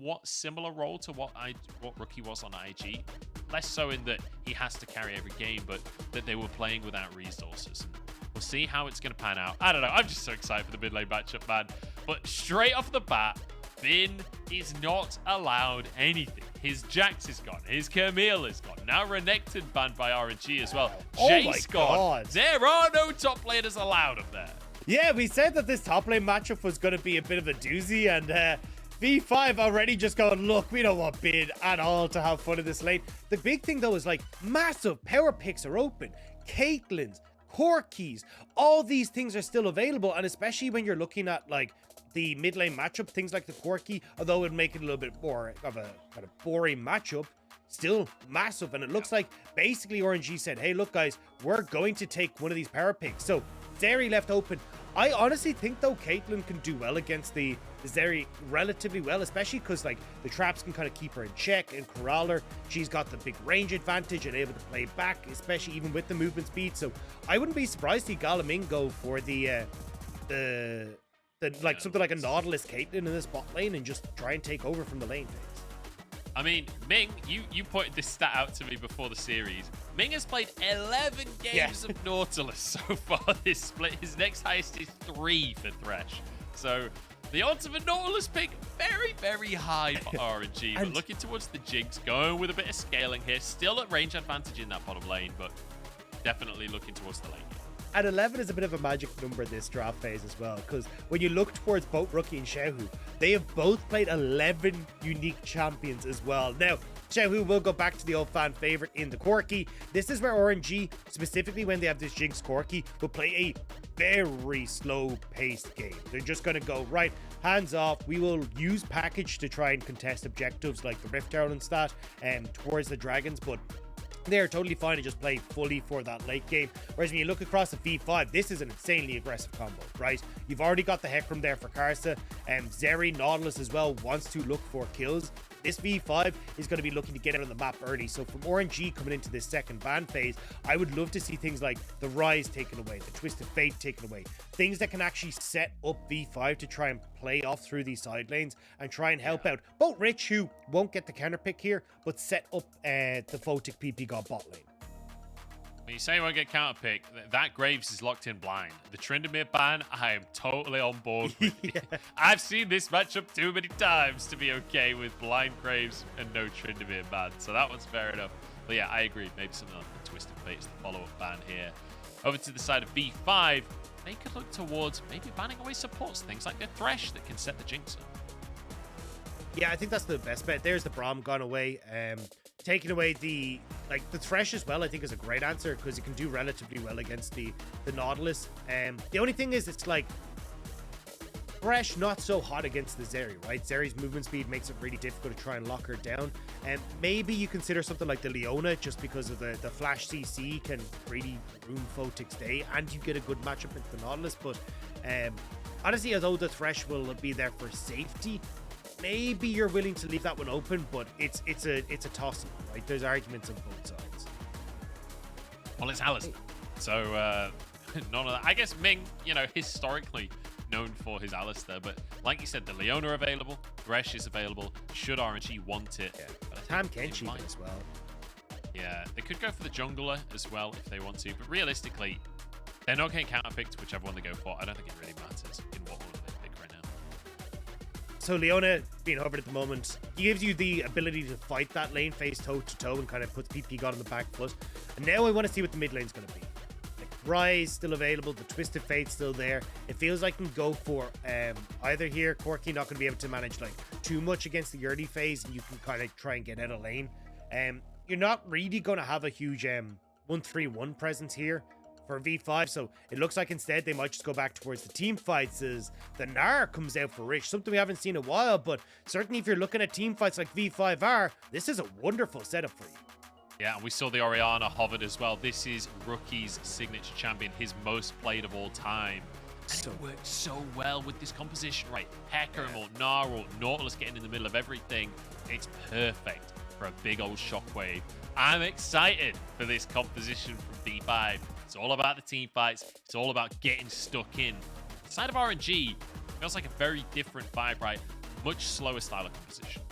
somewhat similar role to what Rookie was on IG. Less so in that he has to carry every game, but that they were playing without resources. We'll see how it's going to pan out. I don't know. I'm just so excited for the mid lane matchup, man. But straight off the bat, Bin is not allowed anything. His Jax is gone. His Camille is gone. Now Renekton banned by RNG as well. Jace gone. There are no top laners allowed up there. Yeah, we said that this top lane matchup was going to be a bit of a doozy, and V5 already just going, look, we don't want Bin at all to have fun in this lane. The big thing, though, is like massive power picks are open. Caitlyn's, Corkis, all these things are still available, and especially when you're looking at like the mid lane matchup, things like the Corki, although it would make it a little bit more of a kind of boring matchup, still massive. And it looks like basically RNG said, hey, look, guys, we're going to take one of these power picks. So Zeri left open. I honestly think, though, Caitlyn can do well against the Zeri relatively well, especially because like the traps can kind of keep her in check and corral her. She's got the big range advantage and able to play back, especially even with the movement speed. So I wouldn't be surprised to see Galaming go for the like something like a Nautilus Caitlyn in this bot lane and just try and take over from the lane phase. I mean, Ming, you pointed this stat out to me before the series. Ming has played 11 games of Nautilus so far this split. His next highest is 3 for Thresh. So the odds of a Nautilus pick, very, very high for RNG. But looking towards the Jinx, going with a bit of scaling here. Still at range advantage in that bottom lane, but definitely looking towards the lane. And 11 is a bit of a magic number this draft phase as well, because when you look towards both Rookie and Xiaohu, they have both played 11 unique champions as well. Now, Xiaohu will go back to the old fan favorite in the Corki. This is where RNG, specifically when they have this Jinx Corki, will play a very slow-paced game. They're just going to go, right, hands off. We will use package to try and contest objectives like the Rift Tower and stat towards the dragons, but they're totally fine to just play fully for that late game. Whereas when you look across the V5, this is an insanely aggressive combo, right? You've already got the Hecarim there for Karsa, and Zeri, Nautilus as well wants to look for kills. This V5 is going to be looking to get out on the map early. So from RNG coming into this second ban phase, I would love to see things like the Rise taken away, the Twisted Fate taken away, things that can actually set up V5 to try and play off through these side lanes and try and help out both Rich, who won't get the counter pick here, but set up the Photic PP God bot lane. When you say you won't get counter pick, that Graves is locked in blind. The Tryndamere ban, I am totally on board with you. I've seen this matchup too many times to be okay with blind Graves and no Tryndamere ban, so that one's fair enough. But yeah, I agree. Maybe something like the Twisted Fate's the follow-up ban here. Over to the side of V5, they could look towards maybe banning away supports, things like the Thresh that can set the Jinx up. Yeah, I think that's the best bet. There's the Braum gone away. Taking away the Thresh as well, I think is a great answer because it can do relatively well against the Nautilus. The only thing is it's like Thresh not so hot against the Zeri, right? Zeri's movement speed makes it really difficult to try and lock her down. And maybe you consider something like the Leona just because of the flash CC can really ruin Photic's day and you get a good matchup with the Nautilus. But honestly, although the Thresh will be there for safety, maybe you're willing to leave that one open, but it's a toss-up, right? There's arguments on both sides. Well, it's Alistair, so none of that. I guess Ming, historically known for his Alistair, but like you said, the Leona are available, Thresh is available, should RNG want it. Yeah. But Tam Kenshi as well. Yeah, they could go for the jungler as well if they want to, but realistically, they're not getting counterpicked whichever one they go for. I don't think it really matters in what order they pick right now. So Leona being hovered at the moment gives you the ability to fight that lane phase toe to toe and kind of puts PP God on the back foot. And now I want to see what the mid lane's going to be. Like Rise still available, the Twisted Fate's still there. It feels like you can go for either here. Corki not going to be able to manage like too much against the early phase, and you can kind of try and get out of lane. You're not really going to have a huge 1-3-1 presence here for V5, so it looks like instead they might just go back towards the team fights as the Gnar comes out for Rich, something we haven't seen in a while, but certainly if you're looking at team fights like V5 are, this is a wonderful setup for you. Yeah, and we saw the Orianna hovered as well. This is Rookie's signature champion, his most played of all time. And it works so well with this composition, right? Hecarim or Gnar or Nautilus getting in the middle of everything. It's perfect for a big old shockwave. I'm excited for this composition from V5. It's all about the team fights. It's all about getting stuck in. The side of RNG feels like a very different vibe, right? Much slower style of composition.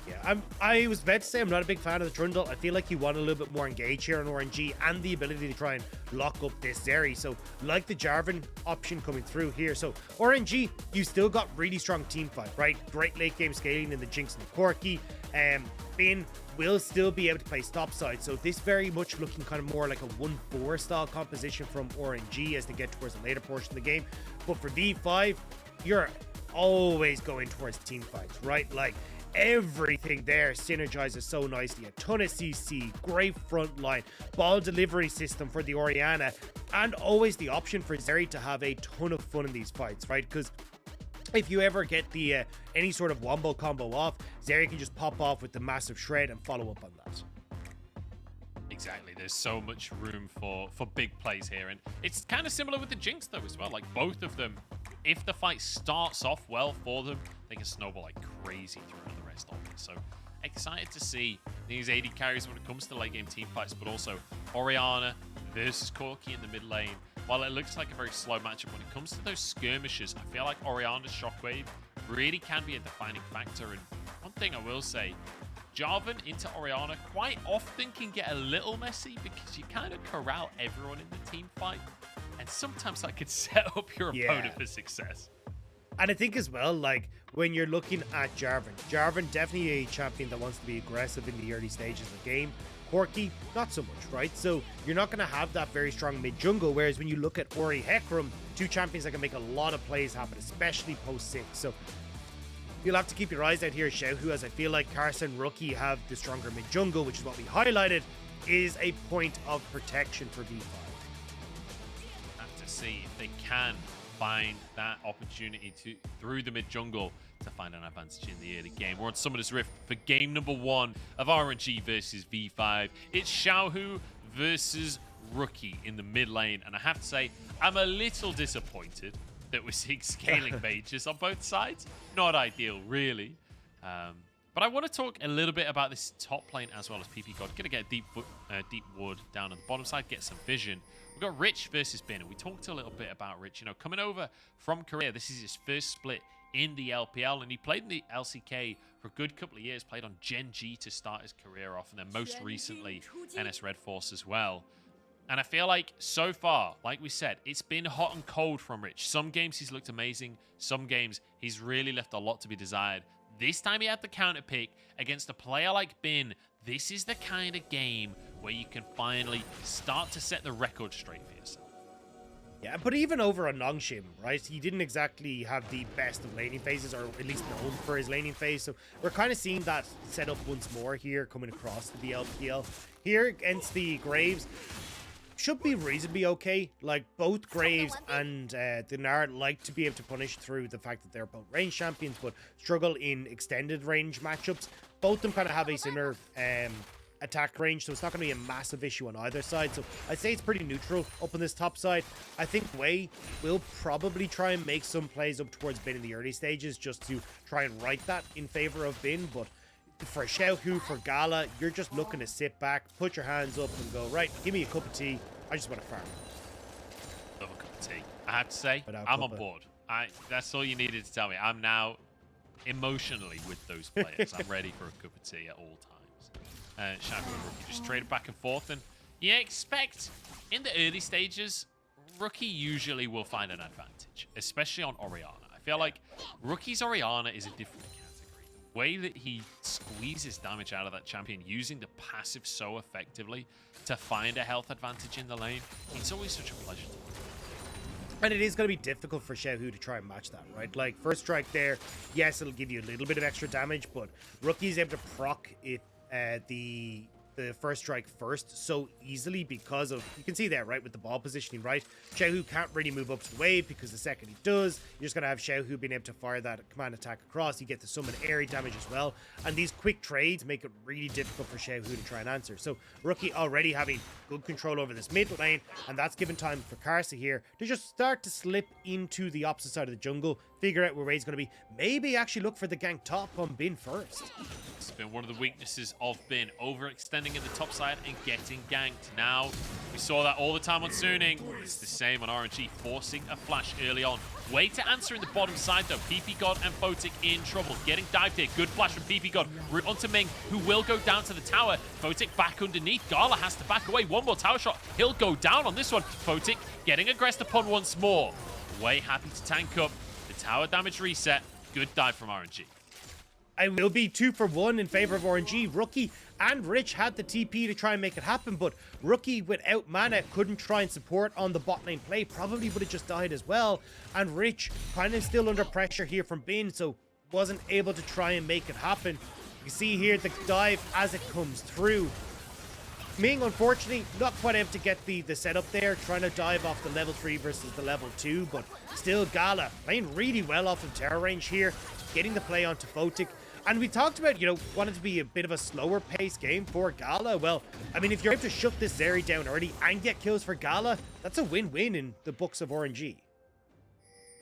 Yeah, I was about to say I'm not a big fan of the Trundle. I feel like you want a little bit more engage here on RNG and the ability to try and lock up this Zeri. So like the Jarvan option coming through here. So RNG, you still got really strong team fight, right? Great late game scaling in the Jinx and the Corki. Bin will still be able to play stop side. So this very much looking kind of more like a 1-4 style composition from RNG as they get towards the later portion of the game. But for V5, you're always going towards team fights, right? Like everything there synergizes so nicely. A ton of CC, great front line, ball delivery system for the Orianna, and always the option for Zeri to have a ton of fun in these fights, right? Because if you ever get the any sort of wombo combo off, Zeri can just pop off with the massive shred and follow up on that. Exactly. There's so much room for big plays here, and it's kind of similar with the Jinx though as well. Like both of them, if the fight starts off well for them, they can snowball like crazy throughout the rest of it. So excited to see these AD carries when it comes to late game team fights, but also Orianna versus Corki in the mid lane. While it looks like a very slow matchup, when it comes to those skirmishes, I feel like Orianna's Shockwave really can be a defining factor. And one thing I will say, Jarvan into Orianna quite often can get a little messy because you kind of corral everyone in the team fight. And sometimes that could set up your opponent for success. And I think as well, like when you're looking at Jarvan definitely a champion that wants to be aggressive in the early stages of the game. Corki, not so much, right? So you're not going to have that very strong mid jungle. Whereas when you look at Ori Hecarim, two champions that can make a lot of plays happen, especially post 6. So you'll have to keep your eyes out here, Xiaohu, as I feel like Carson Rookie have the stronger mid jungle, which is what we highlighted, is a point of protection for V5. Have to see if they can find that opportunity to through the mid jungle to find an advantage in the early game. We're on Summoner's Rift for game number 1 of RNG versus V5. It's Xiaohu versus Rookie in the mid lane, and I have to say I'm a little disappointed that we're seeing scaling mages on both sides. Not ideal, really. But I want to talk a little bit about this top lane as well as PP God. Gonna get deep wood down on the bottom side, get some vision. We've got Rich versus Bin, and we talked a little bit about Rich. You know, coming over from Korea, this is his first split in the LPL, and he played in the LCK for a good couple of years, played on Gen G to start his career off, and then most recently NS Red Force as well. And I feel like so far, like we said, it's been hot and cold from Rich. Some games he's looked amazing, some games he's really left a lot to be desired. This time he had the counter pick against a player like Bin. This is the kind of game where you can finally start to set the record straight for yourself. Yeah, but even over on Nongshim, right? He didn't exactly have the best of laning phases, or at least known for his laning phase. So we're kind of seeing that set up once more here, coming across to the LPL. Here against the Graves, should be reasonably okay. Like both Graves and the Nard like to be able to punish through the fact that they're both range champions, but struggle in extended range matchups. Both of them kind of have a similar attack range, so it's not going to be a massive issue on either side. So I'd say it's pretty neutral up on this top side. I think Wei will probably try and make some plays up towards Bin in the early stages just to try and right that in favor of Bin, but for Xiaohu, for Gala, you're just looking to sit back, put your hands up and go, right, give me a cup of tea. I just want to farm. Love a cup of tea. I have to say, I'm on board. That's all you needed to tell me. I'm now emotionally with those players. I'm ready for a cup of tea at all times. Xiaohu and Rookie just traded back and forth, and you expect in the early stages, Rookie usually will find an advantage, especially on Orianna. I feel like Rookie's Orianna is a different category. The way that he squeezes damage out of that champion using the passive so effectively to find a health advantage in the lane, it's always such a pleasure to watch. And it is going to be difficult for Xiaohu to try and match that, right? Like, first strike there, yes, it'll give you a little bit of extra damage, but Rookie's able to proc it, the first strike first so easily because of, you can see there, right, with the ball positioning, right? Xiaohu can't really move up to the wave because the second he does, you're just going to have Xiaohu being able to fire that command attack across. You get the summon airy damage as well. And these quick trades make it really difficult for Xiaohu to try and answer. So Rookie already having good control over this mid lane, and that's given time for Karsa here to just start to slip into the opposite side of the jungle, figure out where Ray's going to be, maybe actually look for the gank top on Bin first. So been one of the weaknesses of Bin, overextending in the top side and getting ganked. Now, we saw that all the time on Suning. It's the same on RNG, forcing a flash early on. Way to answer in the bottom side, though. PP God and Photic in trouble. Getting dived here. Good flash from PP God. Route onto Ming, who will go down to the tower. Photic back underneath. Gala has to back away. One more tower shot. He'll go down on this one. Photic getting aggressed upon once more. Way happy to tank up the tower damage reset. Good dive from RNG. I will be 2 for 1 in favor of RNG. Rookie and Rich had the TP to try and make it happen, but Rookie without mana couldn't try and support on the bot lane play. Probably would have just died as well. And Rich kind of still under pressure here from Bin, so wasn't able to try and make it happen. You can see here the dive as it comes through. Ming, unfortunately, not quite able to get the setup there, trying to dive off the level 3 versus the level 2, but still Gala playing really well off of terror range here, getting the play onto Photic. And we talked about, you know, wanting to be a bit of a slower pace game for Gala. Well, I mean, if you're able to shut this Zeri down early and get kills for Gala, that's a win-win in the books of RNG.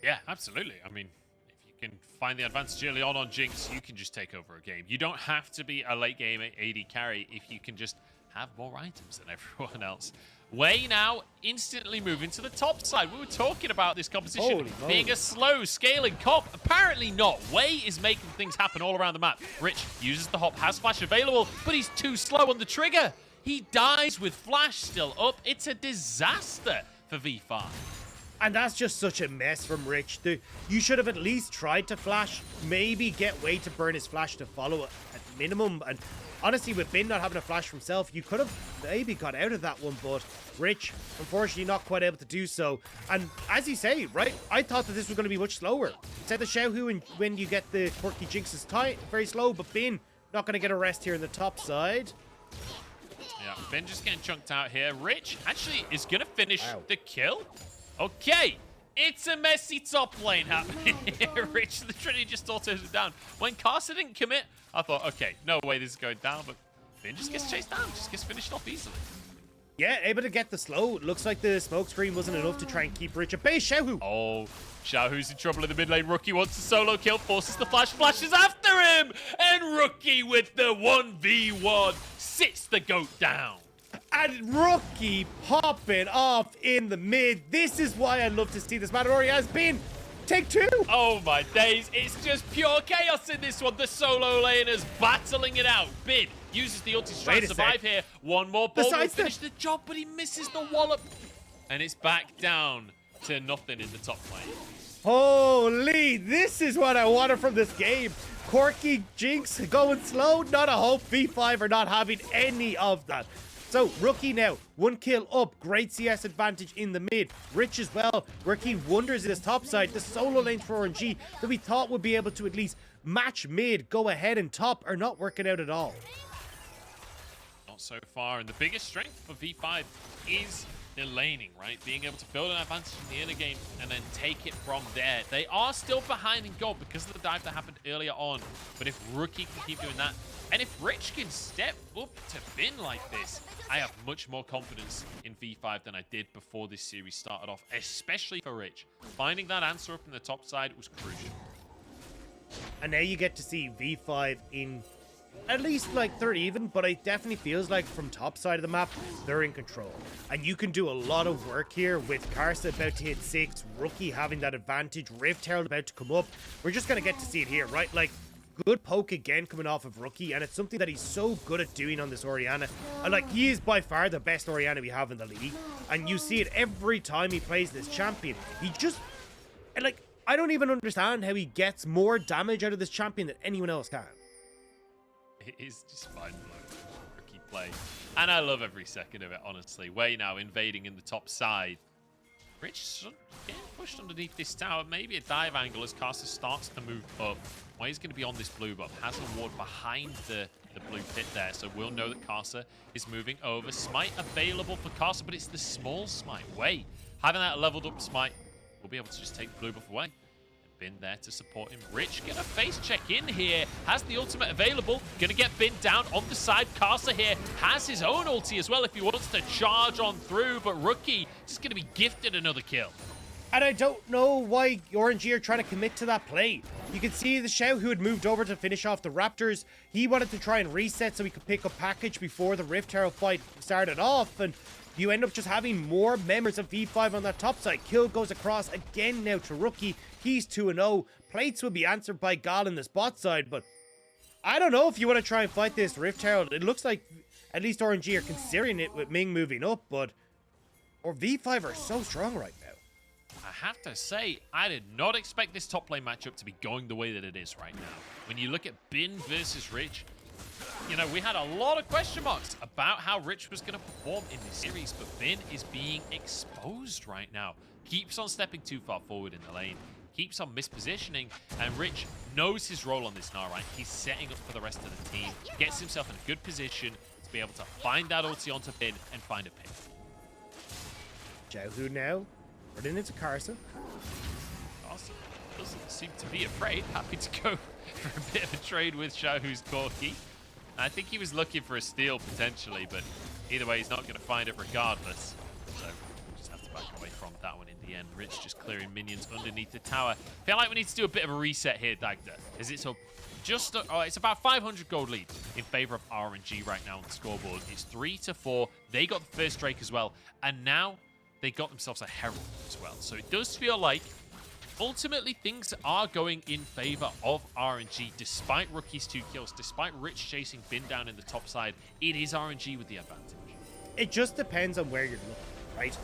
Yeah, absolutely. I mean, if you can find the advantage early on Jinx, you can just take over a game. You don't have to be a late game AD carry if you can just have more items than everyone else. Wei now instantly moving to the top side. We were talking about this composition being a slow scaling comp. Apparently not. Wei is making things happen all around the map. Rich uses the hop, has flash available, but he's too slow on the trigger. He dies with flash still up. It's a disaster for V5. And that's just such a mess from Rich. You should have at least tried to flash, maybe get Wei to burn his flash to follow at minimum. And honestly, with Bin not having a flash for himself, you could have maybe got out of that one, but Rich, unfortunately, not quite able to do so. And as you say, right, I thought that this was going to be much slower. Said the Xiaohu, and when you get the quirky Jinx is tight, very slow, but Bin not going to get a rest here in the top side. Yeah, Bin just getting chunked out here. Rich actually is going to finish the kill. Okay, it's a messy top lane happening here. Rich literally just autos it down. When Carson didn't commit, I thought, okay, no way this is going down, but Bin just gets chased down, just gets finished off easily. Yeah, able to get the slow. Looks like the smoke screen wasn't enough to try and keep Rich at bay. Xiaohu. Oh, Xiaohu's in trouble in the mid lane. Rookie wants a solo kill, forces the flash, flashes after him, and Rookie with the 1v1 sits the goat down. And Rookie popping off in the mid. This is why I love to see this match. Already has been. Take 2. Oh my days, it's just pure chaos in this one. The solo laners battling it out. Bin uses the ulti to try and survive here. One more ball will finish the job, but he misses the wallop. And it's back down to nothing in the top lane. Holy, this is what I wanted from this game. Quirky Jinx going slow, not a hope. V5 are not having any of that. So, Rookie now, 1 kill up, great CS advantage in the mid. Rich as well, working wonders in his top side. The solo lanes for RNG that we thought would be able to at least match mid, go ahead and top, are not working out at all. Not so far, and the biggest strength for V5 is the laning, right? Being able to build an advantage in the inner game and then take it from there. They are still behind in gold because of the dive that happened earlier on, but if Rookie can keep doing that, and if Rich can step up to Bin like this, I have much more confidence in V5 than I did before this series started off, especially for Rich. Finding that answer up in the top side was crucial. And now you get to see V5 in at least like they're even, but it definitely feels like from top side of the map, they're in control. And you can do a lot of work here with Karsa about to hit 6, Rookie having that advantage, Rift Herald about to come up. We're just going to get to see it here, right? Like, good poke again coming off of Rookie, and it's something that he's so good at doing on this Orianna. And like, he is by far the best Orianna we have in the league, and you see it every time he plays this champion. He just, and like, I don't even understand how he gets more damage out of this champion than anyone else can. It is just mind-blowing, Rookie play. And I love every second of it, honestly. Wei now invading in the top side. Rich getting pushed underneath this tower. Maybe a dive angle as Karsa starts to move up. Wei's going to be on this blue buff. Has a ward behind the blue pit there, so we'll know that Karsa is moving over. Smite available for Karsa, but it's the small smite. Wei, having that leveled up smite, will be able to just take the blue buff away. Bin there to support him. Rich get a face check in here. Has the ultimate available. Gonna get Bin down on the side. Karsa here has his own ulti as well if he wants to charge on through, but Rookie is gonna be gifted another kill. And I don't know why RNG are trying to commit to that play. You can see the Xiao who had moved over to finish off the Raptors. He wanted to try and reset so he could pick up package before the Rift Herald fight started off. And you end up just having more members of V5 on that top side. Kill goes across again now to Rookie. He's 2-0. Plates will be answered by Gal in the spot side. But I don't know if you want to try and fight this Rift Herald. It looks like at least RNG are considering it with Ming moving up. But or V5 are so strong right now. I have to say, I did not expect this top lane matchup to be going the way that it is right now. When you look at Bin versus Rich, you know, we had a lot of question marks about how Rich was going to perform in this series, but Bin is being exposed right now. Keeps on stepping too far forward in the lane, keeps on mispositioning, and Rich knows his role on this now, right? He's setting up for the rest of the team, gets himself in a good position to be able to find that ulti onto Bin and find a pick. Xiao now running into Carson. Carson doesn't seem to be afraid. Happy to go for a bit of a trade with Xiaohu's Corki. I think he was looking for a steal potentially, but either way, he's not going to find it regardless. So we'll just have to back away from that one in the end. Rich just clearing minions underneath the tower. Feel like we need to do a bit of a reset here, Dagda. Is it so? It's about 500 gold lead in favor of RNG right now on the scoreboard. It's 3-4. They got the first Drake as well, and now they got themselves a Herald as well. So it does feel like ultimately things are going in favor of RNG, despite Rookie's 2 kills, despite Rich chasing Bin down in the top side. It is RNG with the advantage. It just depends on where you're looking, right?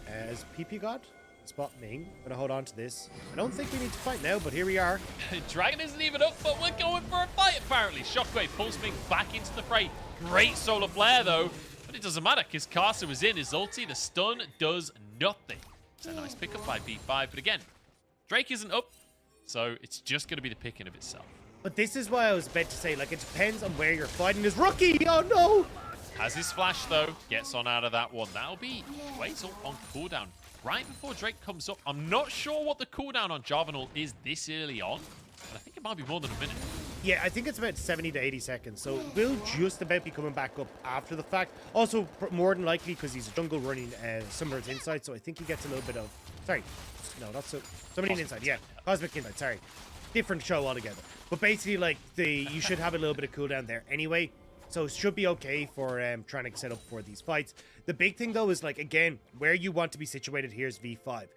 As PP God, spot Ming, gonna hold on to this. I don't think we need to fight now, but here we are. Dragon isn't even up, but we're going for a fight apparently. Shockwave pulls Ming back into the fray. Great solar flare though. But it doesn't matter because Carson was in his ulti. The stun does nothing. It's a nice pickup by V5. But again, Drake isn't up. So it's just going to be the picking of itself. But this is why I was meant to say, like, it depends on where you're fighting this Rookie. Oh, no. Has his flash, though. Gets on out of that one. That'll be Weasel on cooldown right before Drake comes up. I'm not sure what the cooldown on Jarvanul is this early on. But I think it might be more than a minute. Yeah, I think it's about 70 to 80 seconds. So we'll just about be coming back up after the fact. Also, more than likely, because he's a jungle running Summer's inside. So I think he gets a little bit of... Sorry. No, not so... Somebody in inside. Yeah. Cosmic inside. Sorry. Different show altogether. But basically, like, you should have a little bit of cooldown there anyway. So it should be okay for trying to set up for these fights. The big thing, though, is, like, again, where you want to be situated here is V5.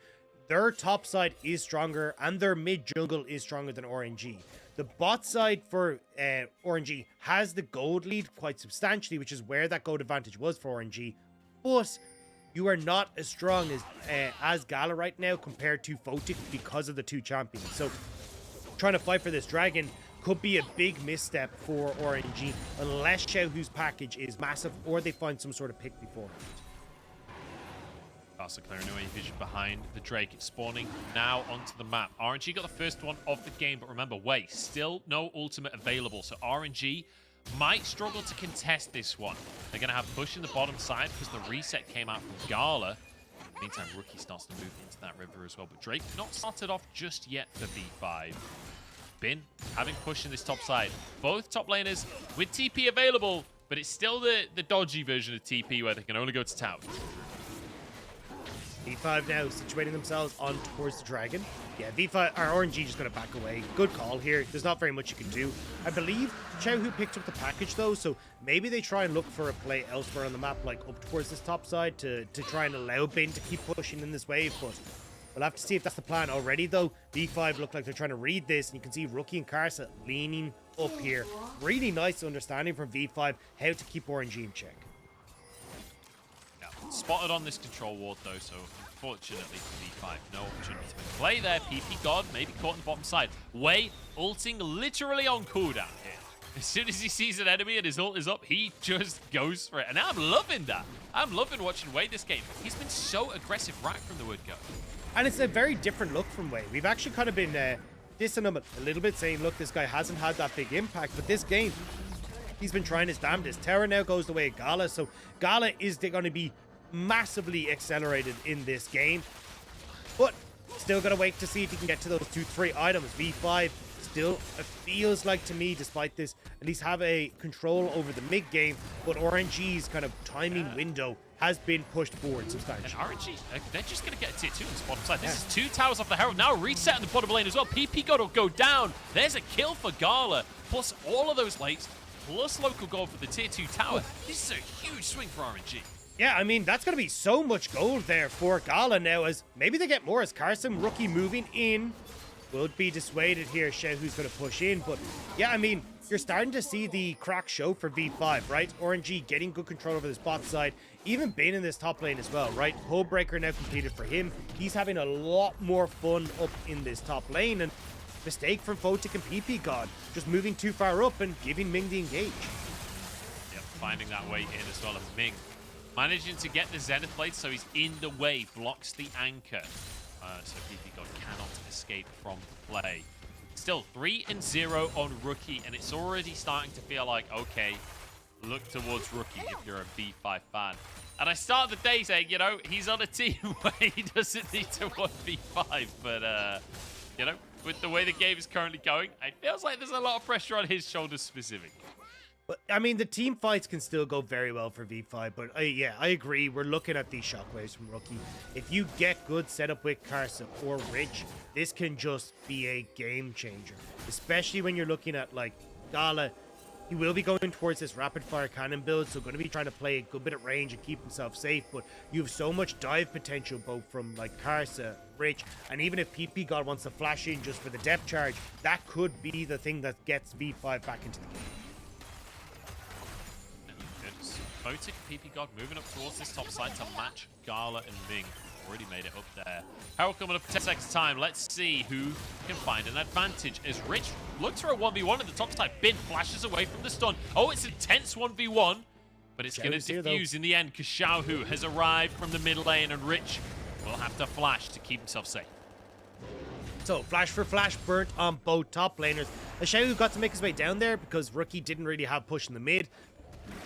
Their top side is stronger, and their mid jungle is stronger than RNG. The bot side for RNG has the gold lead quite substantially, which is where that gold advantage was for RNG. But you are not as strong as Gala right now compared to Photic because of the 2 champions. So trying to fight for this dragon could be a big misstep for RNG unless Xiaohu's package is massive or they find some sort of pick beforehand. Carson clearing away vision behind the Drake. It's spawning now onto the map. RNG got the first one of the game, but remember, wait, still no ultimate available. So RNG might struggle to contest this one. They're going to have push in the bottom side because the reset came out from Gala. Meantime, Rookie starts to move into that river as well. But Drake not started off just yet for V5. Bin having push in this top side. Both top laners with TP available, but it's still the dodgy version of TP where they can only go to towers. V5 now situating themselves on towards the dragon. Yeah, V5 or RNG just going to back away. Good call here. There's not very much you can do. I believe Xiaohu picked up the package though, so maybe they try and look for a play elsewhere on the map, like up towards this top side to try and allow Bin to keep pushing in this wave. But we'll have to see if that's the plan already though. V5 look like they're trying to read this, and you can see Rookie and Karsa leaning up here. Really nice understanding from V5 how to keep RNG in check. Spotted on this control ward though, so unfortunately for V5, no opportunity to play there. PP God maybe caught on the bottom side. Wei ulting literally on cooldown here. As soon as he sees an enemy and his ult is up, he just goes for it. And I'm loving that. I'm loving watching Wei this game. He's been so aggressive right from the word go. And it's a very different look from Wei. We've actually kind of been dissing him a little bit, saying, look, this guy hasn't had that big impact, but this game, he's been trying his damnedest. Terra now goes the way of Gala, so Gala is going to be massively accelerated in this game, but still gotta wait to see if he can get to those 2-3 items. V5 still, it feels like to me, despite this, at least have a control over the mid game, but RNG's kind of timing window has been pushed forward And substantially. RNG, they're just going to get a tier 2 on the bottom side. This is 2 towers off the Herald. Now reset in the bottom lane as well. PP God will go down. There's a kill for Gala. Plus all of those lates, plus local gold for the tier 2 tower. This is a huge swing for RNG. Yeah, I mean, that's going to be so much gold there for Gala now, as maybe they get more as Carson, rookie moving in. Will be dissuaded here, who's going to push in. But yeah, I mean, you're starting to see the crack show for V5, right? RNG getting good control over this bot side. Even Bane in this top lane as well, right? Hullbreaker now completed for him. He's having a lot more fun up in this top lane. And mistake from Photic and PP God, just moving too far up and giving Ming the engage. Yep, finding that way in as well as Ming. Managing to get the Zenith Blade, so he's in the way, blocks the anchor. So PP God cannot escape from play. Still 3-0 on Rookie, and it's already starting to feel like, okay, look towards Rookie if you're a V5 fan. And I start the day saying, you know, he's on a team where he doesn't need to win V5, but, you know, with the way the game is currently going, it feels like there's a lot of pressure on his shoulders specifically. But I mean, the team fights can still go very well for V5, but yeah, I agree. We're looking at these shockwaves from Rookie. If you get good setup with Karsa or Rich, this can just be a game changer. Especially when you're looking at, like, Gala. He will be going towards this rapid fire cannon build, so going to be trying to play a good bit of range and keep himself safe, but you have so much dive potential both from, like, Karsa, Rich, and even if PP God wants to flash in just for the depth charge, that could be the thing that gets V5 back into the game. Photic and PP God moving up towards this top side to match Gala and Ming. Already made it up there. Herald coming up 10 seconds time. Let's see who can find an advantage as Rich looks for a 1v1 at the top side. Bin flashes away from the stun. Oh, it's a tense 1v1, but it's going to defuse in the end because Xiaohu has arrived from the mid lane and Rich will have to flash to keep himself safe. So, flash for flash burnt on both top laners. Xiaohu got to make his way down there because Rookie didn't really have push in the mid.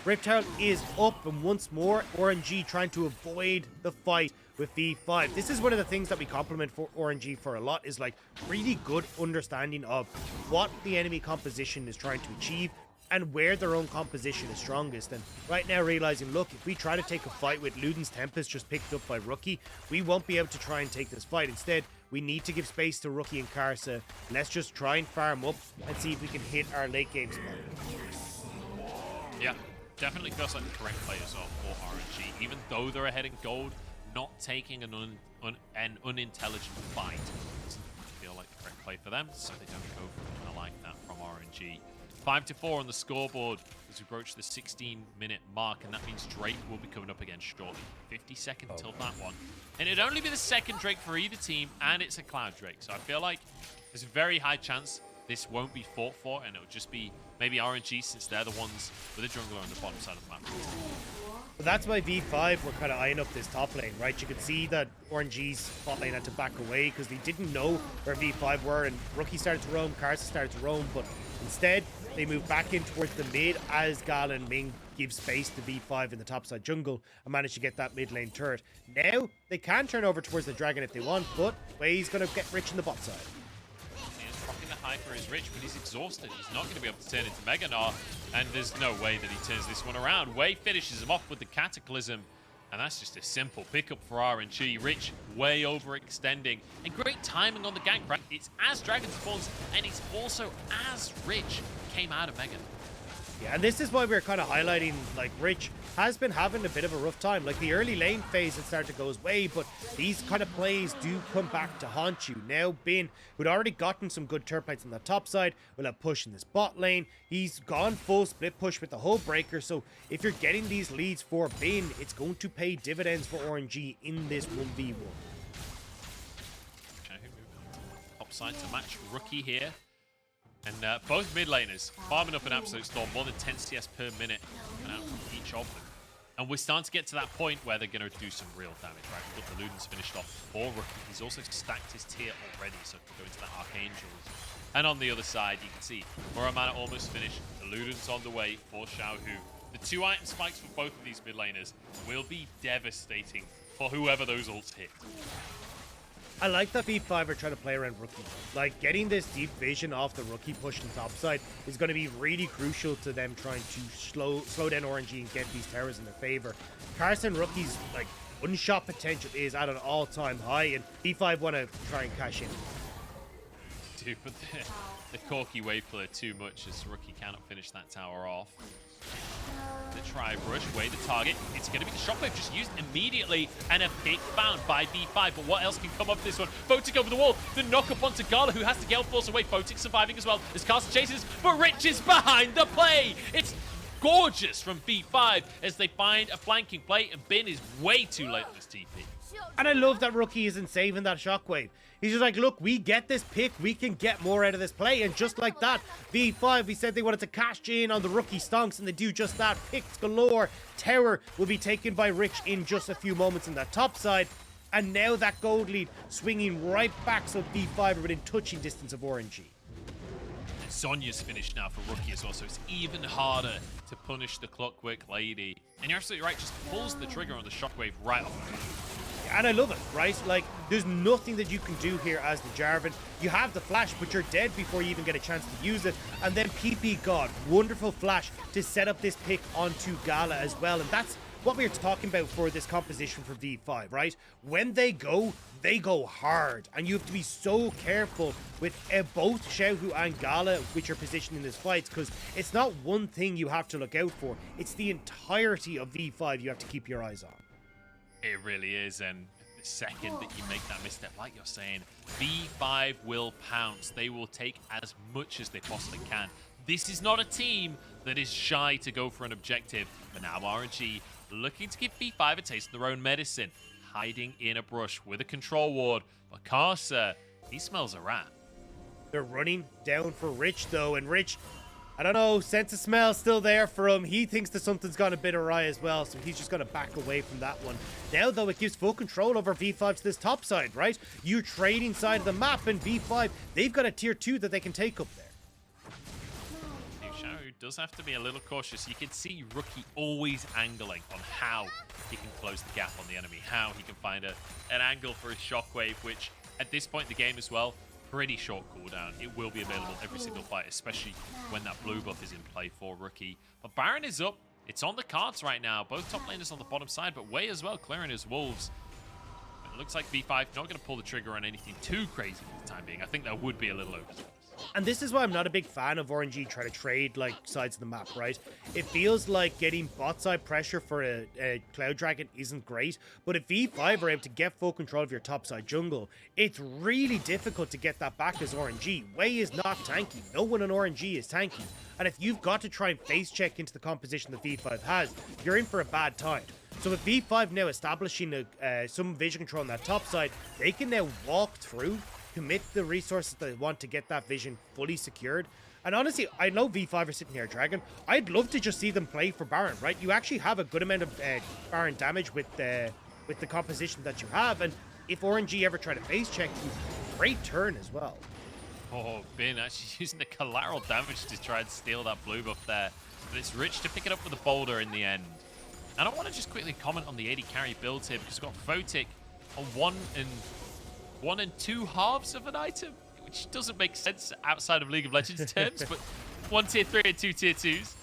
Rift Herald is up, and once more, RNG trying to avoid the fight with V5. This is one of the things that we compliment for RNG for a lot, is like really good understanding of what the enemy composition is trying to achieve and where their own composition is strongest. And right now realizing, look, if we try to take a fight with Luden's Tempest just picked up by Rookie, we won't be able to try and take this fight. Instead, we need to give space to Rookie and Karsa. Let's just try and farm up and see if we can hit our late game spot. Yeah. Definitely feels like the correct play as well for RNG. Even though they're ahead in gold, not taking an unintelligent fight doesn't feel like the correct play for them, so they don't go for it. I like that from RNG. 5-4 on the scoreboard as we approach the 16-minute mark, and that means Drake will be coming up again shortly. 50 seconds till that one. And it'd only be the second Drake for either team, and it's a Cloud Drake. So I feel like there's a very high chance this won't be fought for, and it'll just be maybe RNG, since they're the ones with the jungler on the bottom side of the map. Well, that's why V5 were kind of eyeing up this top lane, right? You could see that RNG's bot lane had to back away because they didn't know where V5 were, and Rookie started to roam, Karsa started to roam, but instead they moved back in towards the mid as Gala and Ming give space to V5 in the topside jungle and managed to get that mid lane turret. Now they can turn over towards the dragon if they want, but Way's going to get Rich in the bot side. Hyper is Rich, but he's exhausted. He's not going to be able to turn into Mega Gnar, and there's no way that he turns this one around. Way finishes him off with the Cataclysm, and that's just a simple pickup for RNG. Rich way overextending, and great timing on the gank, right? It's as Dragon spawns, and it's also as Rich came out of Mega Gnar. Yeah, and this is why we're kind of highlighting, like, Rich has been having a bit of a rough time. Like, the early lane phase had started to go his way, but these kind of plays do come back to haunt you. Now, Bin, who'd already gotten some good turret plates on the top side, will have push in this bot lane. He's gone full split push with the Hullbreaker, so if you're getting these leads for Bin, it's going to pay dividends for RNG in this 1v1. Top side to match Rookie here. And both mid laners farming up an absolute storm, more than 10 CS per minute coming out from each of them. And we're starting to get to that point where they're going to do some real damage, right? We've got the Ludens finished off for Rookie. He's also stacked his tier already, so he can go into that Archangels. And on the other side, you can see Muramana almost finished. The Ludens on the way for Xiaohu. The 2 item spikes for both of these mid laners will be devastating for whoever those ults hit. I like that V5 are trying to play around Rookie. Like, getting this deep vision off the Rookie pushing top side is going to be really crucial to them trying to slow down RNG and get these towers in their favor. Carson Rookie's, like, one-shot potential is at an all-time high, and V5 want to try and cash in. Dude, but the Corky wave clear too much as Rookie cannot finish that tower off. The try brush, away the target. It's going to be the shockwave just used immediately, and a pick found by V5. But what else can come up this one? Photic over the wall. The knock up onto Gala, who has to gale force away. Photic surviving as well as Carson chases, but Rich is behind the play. It's gorgeous from V5 as they find a flanking play, and Bin is way too late on this TP. And I love that Rookie isn't saving that shockwave. He's just like, look, we get this pick, we can get more out of this play. And just like that, V5, we said they wanted to cash in on the Rookie stonks, and they do just that. Picks galore. Tower will be taken by Rich in just a few moments in that top side. And now that gold lead swinging right back, so V5 are within touching distance of RNG. Sonya's finished now for Rookie as well, so it's even harder to punish the Clockwork Lady. And you're absolutely right, just pulls the trigger on the shockwave right off. And I love it, right? Like, there's nothing that you can do here as the Jarvan. You have the flash, but you're dead before you even get a chance to use it. And then PP God, wonderful flash to set up this pick onto Gala as well. And that's what we're talking about for this composition for V5, right? When they go hard. And you have to be so careful with both Xiaohu and Gala, which are positioned in this fight, because it's not one thing you have to look out for. It's the entirety of V5 you have to keep your eyes on. It really is, and the second that you make that misstep, like you're saying, V5 will pounce. They will take as much as they possibly can. This is not a team that is shy to go for an objective, but now RNG looking to give V5 a taste of their own medicine, hiding in a brush with a control ward. But Karsa, he smells a rat. They're running down for Rich, though, and Rich, I don't know, sense of smell still there for him. He thinks that something's gone a bit awry as well, so he's just going to back away from that one. Now, though, it gives full control over V5 to this top side, right? You're trading side of the map, and V5, they've got a tier 2 that they can take up there. Xiao does have to be a little cautious. You can see Rookie always angling on how he can close the gap on the enemy, how he can find an angle for his shockwave, which at this point in the game as well, pretty short cooldown. It will be available every single fight, especially when that blue buff is in play for Rookie. But Baron is up. It's on the cards right now. Both top laners on the bottom side, but Wei as well, clearing his wolves. It looks like V5 not going to pull the trigger on anything too crazy for the time being. I think that would be a little overzealous. And this is why I'm not a big fan of RNG trying to trade like sides of the map, right? It feels like getting bot side pressure for a Cloud Dragon isn't great, but if V5 are able to get full control of your top side jungle, it's really difficult to get that back as RNG. Wei is not tanky. No one on RNG is tanky. And if you've got to try and face check into the composition that V5 has, you're in for a bad time. So with V5 now establishing some vision control on that top side, they can now walk through, commit the resources they want to get that vision fully secured. And honestly, I know V5 are sitting here, Dragon. I'd love to just see them play for Baron, right? You actually have a good amount of Baron damage with the composition that you have. And if RNG ever try to face check you, great turn as well. Oh, Bin actually using the collateral damage to try and steal that blue buff there. But it's Rich to pick it up with a boulder in the end. And I want to just quickly comment on the AD carry builds here, because we've got Photic on 1 and 2 halves of an item, which doesn't make sense outside of League of Legends terms, but 1 tier 3 and 2 tier 2s.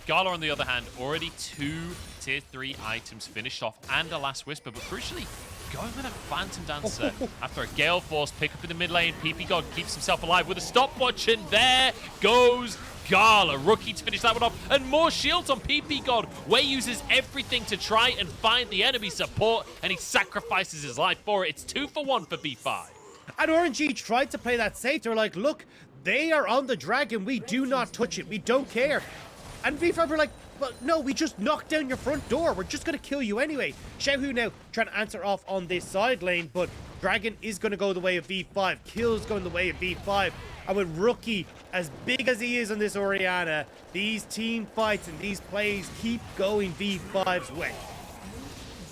Gala, on the other hand, already 2 tier 3 items finished off and a Last Whisper, but crucially, going with a Phantom Dancer after a Gale Force pick up in the mid lane. PP God keeps himself alive with a stopwatch, and there goes Gala. Rookie to finish that one off, and more shields on PP God. Wei uses everything to try and find the enemy support, and he sacrifices his life for it. It's 2 for 1 for V5. And RNG tried to play that safe. They're like, look, they are on the dragon. We do not touch it. We don't care. And V5 were like, well, no, we just knocked down your front door. We're just going to kill you anyway. Xiaohu now trying to answer off on this side lane, but Dragon is going to go the way of V5. Kill's going the way of V5. And with Rookie, as big as he is on this Orianna, these team fights and these plays keep going V5's way.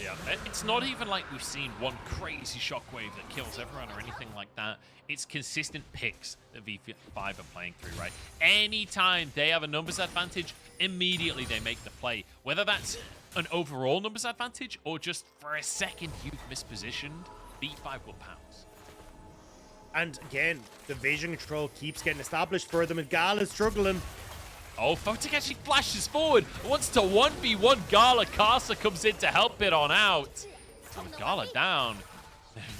Yeah, it's not even like we've seen one crazy shockwave that kills everyone or anything like that. It's consistent picks that V5 are playing through, right? Anytime they have a numbers advantage, immediately they make the play. Whether that's an overall numbers advantage or just for a second you've mispositioned, V5 will pounce. And again, the vision control keeps getting established for them, and Gala's struggling. Oh, Photic actually flashes forward. Wants to 1v1 Gala. Karsa comes in to help it on out. Gala down.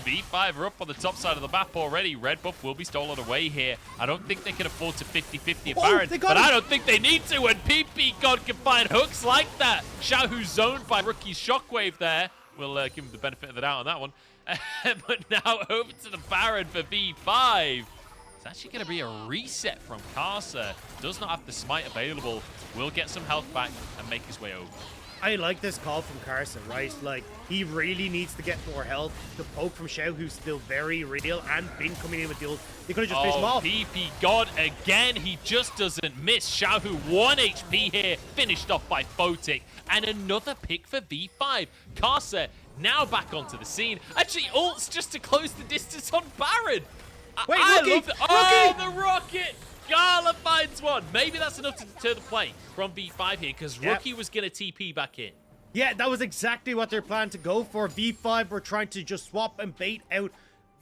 V5 are up on the top side of the map already. Red buff will be stolen away here. I don't think they can afford to 50-50 Baron, but I don't think they need to when PP God can find hooks like that. Xiaohu zoned by Rookie's Shockwave there. We'll give him the benefit of the doubt on that one. But now over to the Baron for V5. It's actually going to be a reset from Karsa. Does not have the smite available. Will get some health back and make his way over. I like this call from Karsa, right? Like, he really needs to get more health. The poke from Xiao, who's still very real, and Bin coming in with the ult. They could have just finished him off. PP God again. He just doesn't miss. Xiaohu 1 HP here. Finished off by Photic. And another pick for V5. Karsa now back onto the scene. Actually, ults just to close the distance on Baron. Wait, I Rookie! love oh, the rocket! Gala finds one. Maybe that's enough to deter the play from V5 here, because Rookie was going to TP back in. Yeah, that was exactly what they're planning to go for. V5 were trying to just swap and bait out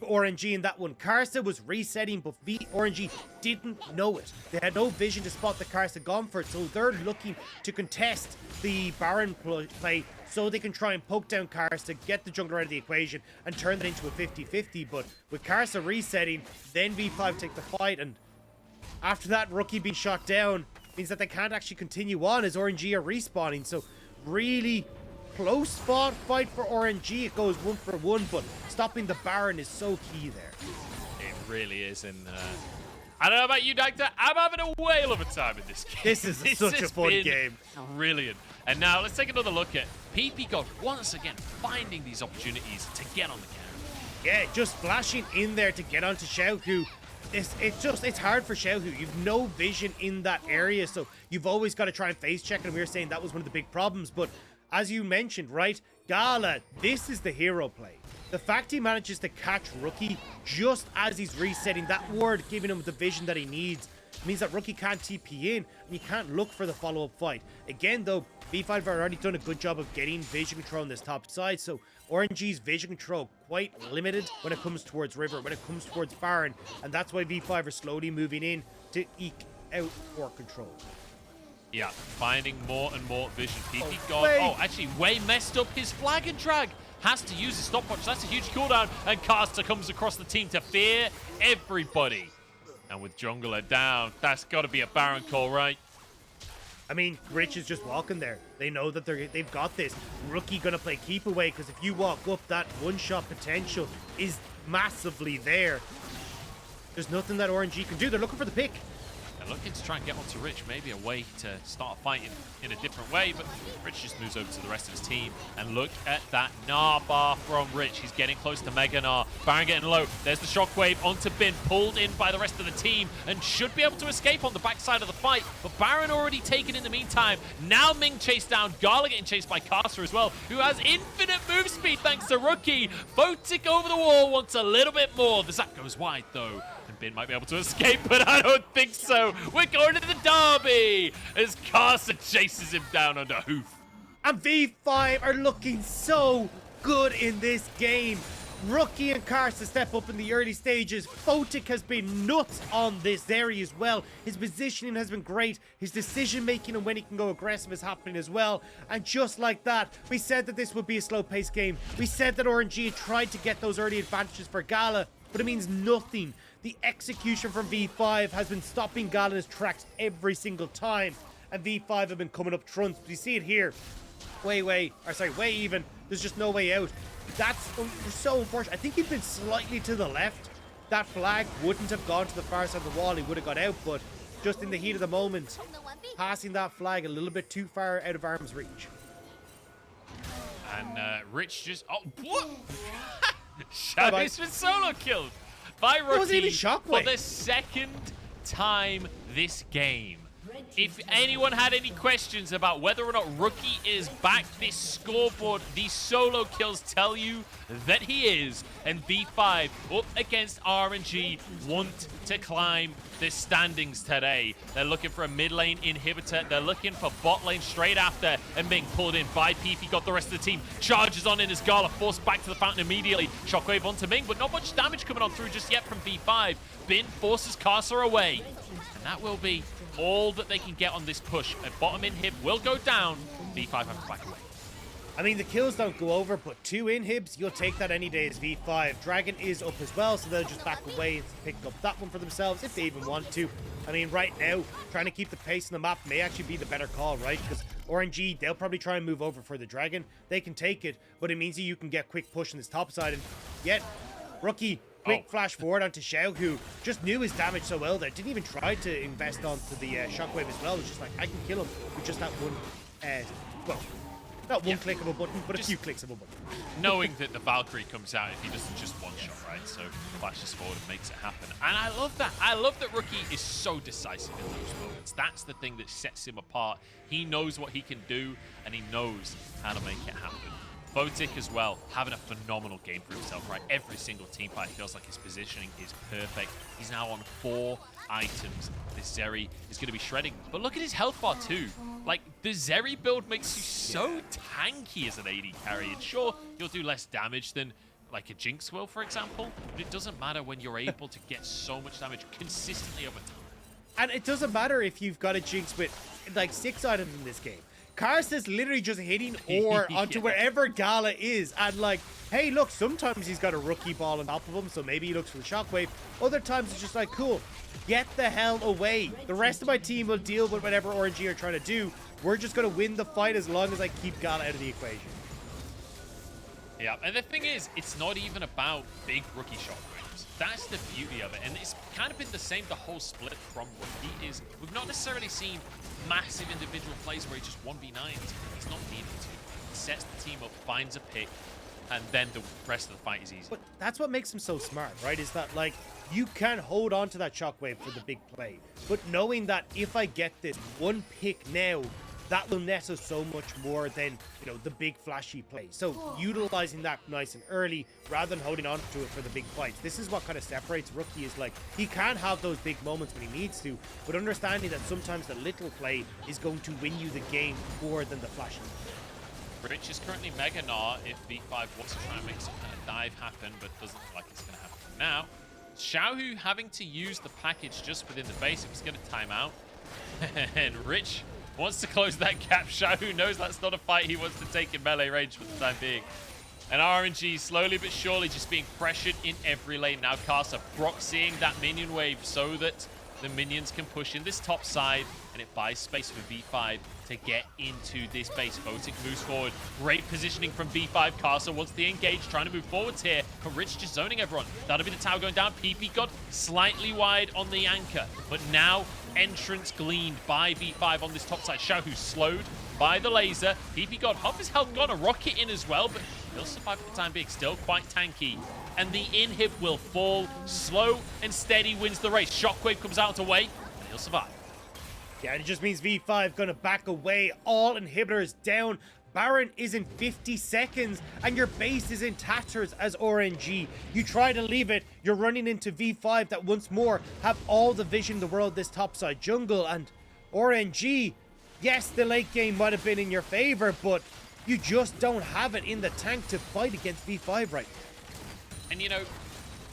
RNG in that one. Karsa was resetting, but RNG didn't know it. They had no vision to spot the Karsa gone for it, so they're looking to contest the Baron play so they can try and poke down Karsa, get the jungler out of the equation, and turn that into a 50-50. But with Karsa resetting, then V5 take the fight, and after that, Rookie being shot down means that they can't actually continue on as RNG are respawning. So really close fight for RNG. It goes 1-for-1, but stopping the Baron is so key there. It really is, and I don't know about you, Doctor. I'm having a whale of a time in this game. This is such a fun game. Brilliant. And now let's take another look at PP God once again finding these opportunities to get on the camera. Yeah, just flashing in there to get onto Xiaohu. It's hard for Xiaohu. You've no vision in that area, so you've always got to try and face check, and we were saying that was one of the big problems. But as you mentioned, right, Gala, this is the hero play. The fact he manages to catch Rookie just as he's resetting, that ward giving him the vision that he needs, means that Rookie can't TP in, and you can't look for the follow-up fight. Again, though, V5 have already done a good job of getting vision control on this top side, so RNG's vision control quite limited when it comes towards River, when it comes towards Baron, and that's why V5 are slowly moving in to eke out for control. Yeah, finding more and more vision. PP God, actually, Way messed up his flag and drag. Has to use his stopwatch. That's a huge cooldown, and Caster comes across the team to fear everybody. And with Jungler down, that's got to be a Baron call, right? I mean, Rich is just walking there. They know that they've got this. Rookie gonna play keep away, because if you walk up, that one-shot potential is massively there. There's nothing that RNG can do. They're looking for the pick. They're looking to try and get onto Rich, maybe a way to start fighting in a different way, but Rich just moves over to the rest of his team. And look at that Gnar bar from Rich. He's getting close to Mega Gnar. Baron getting low. There's the shockwave onto Bin, pulled in by the rest of the team, and should be able to escape on the backside of the fight. But Baron already taken in the meantime. Now Ming chased down. Gala getting chased by Karsa as well, who has infinite move speed thanks to Rookie. Photic over the wall wants a little bit more. The zap goes wide though. Bin might be able to escape, but I don't think so. We're going to the derby as Karsa chases him down under hoof. And V5 are looking so good in this game. Rookie and Karsa step up in the early stages. Photic has been nuts on this area as well. His positioning has been great. His decision making and when he can go aggressive is happening as well. And just like that, we said that this would be a slow paced game. We said that RNG had tried to get those early advantages for Gala, but it means nothing. The execution from V5 has been stopping Gala in his tracks every single time, and V5 have been coming up trumps. You see it here. Way even. There's just no way out. That's so unfortunate. I think he'd been slightly to the left. That flag wouldn't have gone to the far side of the wall. He would have got out, but just in the heat of the moment, passing that flag a little bit too far out of arm's reach. And Rich just... Oh, what? Shadow's been solo killed by Rookie wasn't even Shockwave for the second time this game. If anyone had any questions about whether or not Rookie is back, this scoreboard, these solo kills tell you that he is. And V5 up against RNG want to climb the standings today. They're looking for a mid lane inhibitor. They're looking for bot lane straight after, and being pulled in by Peepy. Got the rest of the team. Charges on in as Gala forced back to the fountain immediately. Shockwave onto Ming, but not much damage coming on through just yet from V5. Bin forces Casa away. And that will be all that they can get on this push. A bottom inhib will go down. V5 have to back away. I mean, the kills don't go over, but 2 inhibs, you'll take that any day as V5. Dragon is up as well, so they'll just back away and pick up that one for themselves if they even want to. I mean, right now, trying to keep the pace on the map may actually be the better call, right? Because RNG, they'll probably try and move over for the Dragon. They can take it, but it means that you can get quick push on this top side. And yet, Rookie, quick flash forward onto Xiao, who just knew his damage so well there. Didn't even try to invest onto the Shockwave as well. It was just like, I can kill him with just that one, well, not one clickable button, but just a few clicks of a button. Knowing that the Valkyrie comes out if he doesn't just one shot, right? So flashes forward and makes it happen. And I love that. I love that Rookie is so decisive in those moments. That's the thing that sets him apart. He knows what he can do, and he knows how to make it happen. Botic as well, having a phenomenal game for himself, right? Every single team fight feels like his positioning is perfect. He's now on 4 items. This Zeri is going to be shredding. But look at his health bar too. Like, the Zeri build makes you so tanky as an AD carry. And sure, you'll do less damage than like a Jinx will, for example. But it doesn't matter when you're able to get so much damage consistently over time. And it doesn't matter if you've got a Jinx with like 6 items in this game. Karst is literally just hitting ore onto wherever Gala is. And like, hey, look, sometimes he's got a Rookie ball on top of him, so maybe he looks for the Shockwave. Other times it's just like, cool, get the hell away. The rest of my team will deal with whatever RNG are trying to do. We're just going to win the fight as long as I keep Gala out of the equation. Yeah, and the thing is, it's not even about big Rookie Shockwaves. That's the beauty of it. And it's kind of been the same the whole split from Rookie is we've not necessarily seen massive individual plays where he just 1v9s. He's not needed to. He sets the team up, finds a pick, and then the rest of the fight is easy. But that's what makes him so smart, right? Is that, like, you can hold on to that Shockwave for the big play. But knowing that if I get this one pick now, that will net us so much more than, you know, the big flashy play. So utilizing that nice and early rather than holding on to it for the big fights. This is what kind of separates Rookie. Is like, he can have those big moments when he needs to, but understanding that sometimes the little play is going to win you the game more than the flashy. Rich is currently Mega Gnar if V5 wants to try and make some kind of dive happen, but doesn't look like it's going to happen now. Xiaohu having to use the package just within the base if he's going to time out. And Rich wants to close that gap. Xiaohu knows that's not a fight he wants to take in melee range for the time being. And RNG slowly but surely just being pressured in every lane. Now Casa, Brock seeing that minion wave so that the minions can push in this top side, and it buys space for V5 to get into this base. Botic moves forward. Great positioning from V5. Casa wants the engage, trying to move forwards here. But Rich just zoning everyone. That'll be the tower going down. PP got slightly wide on the anchor, but now entrance gleaned by V5 on this top side. Xiaohu slowed by the laser. PP got half his health gone. A rocket in as well, but he'll survive for the time being. Still quite tanky. And the inhib will fall. Slow and steady wins the race. Shockwave comes out away, and he'll survive. Yeah, it just means V5 gonna back away. All inhibitors down. Baron is in 50 seconds, and your base is in tatters as RNG. You try to leave it, you're running into V5 that once more have all the vision in the world this topside jungle, and RNG, yes, the late game might have been in your favor, but you just don't have it in the tank to fight against V5 right now. And you know,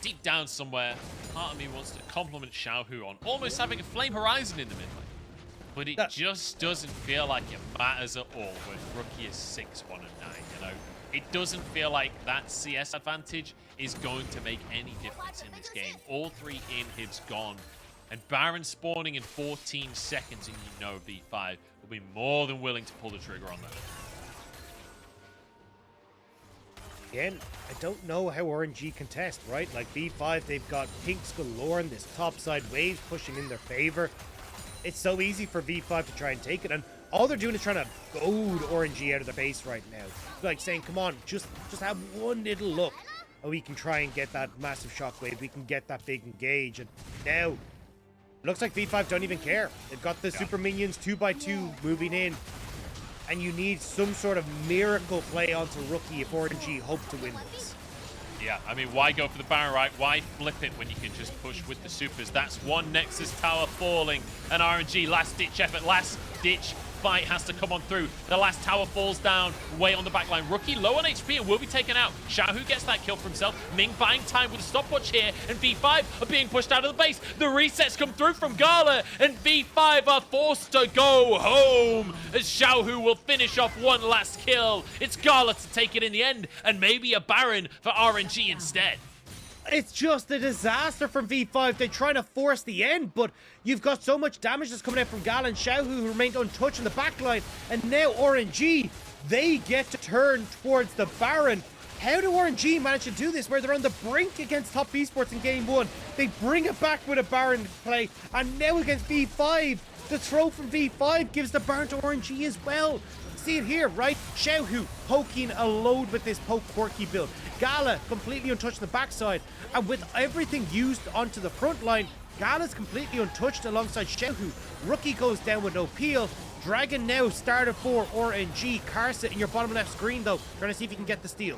deep down somewhere, part of me wants to compliment Xiaohu on almost having a flame horizon in the mid lane. But it just doesn't feel like it matters at all when Rookie is 6-1-9, you know? It doesn't feel like that CS advantage is going to make any difference in this game. All 3 inhibs gone, and Baron spawning in 14 seconds, and you know V5 will be more than willing to pull the trigger on that. Again, I don't know how RNG contest, right? Like V5, they've got pinks galore in this topside waves pushing in their favor. It's so easy for V5 to try and take it, and all they're doing is trying to goad RNG out of their base right now. Like saying, come on, just have one little look, and we can try and get that massive shockwave. We can get that big engage, and now Looks like V5 don't even care. They've got the super minions 2x2 moving in. And you need some sort of miracle play onto Rookie if RNG hope to win this. Yeah, I mean, why go for the Baron, right? Why flip it when you can just push with the supers? That's one Nexus tower falling. And RNG, last-ditch effort, last-ditch fight has to come on through. The last tower falls down way on the back line. Rookie low on HP and will be taken out. Xiaohu gets that kill for himself. Ming buying time with a stopwatch here, and V5 are being pushed out of the base. The resets come through from Gala, and V5 are forced to go home as Xiaohu will finish off one last kill. It's Gala to take it in the end, and maybe a Baron for RNG instead. It's just a disaster from V5. They're trying to force the end, but you've got so much damage that's coming out from Gal and Xiaohu, who remained untouched in the backline. And now RNG, they get to turn towards the Baron. How do RNG manage to do this where they're on the brink against Top Esports in Game 1? They bring it back with a Baron play, and now against V5, the throw from V5 gives the Baron to RNG as well. See it here, right? Xiaohu poking a load with this poke quirky build. Gala completely untouched on the backside, and with everything used onto the front line, Gala's completely untouched alongside Xiaohu. Rookie goes down with no peel. Dragon now started for RNG. Karsa in your bottom left screen though, trying to see if you can get the steal.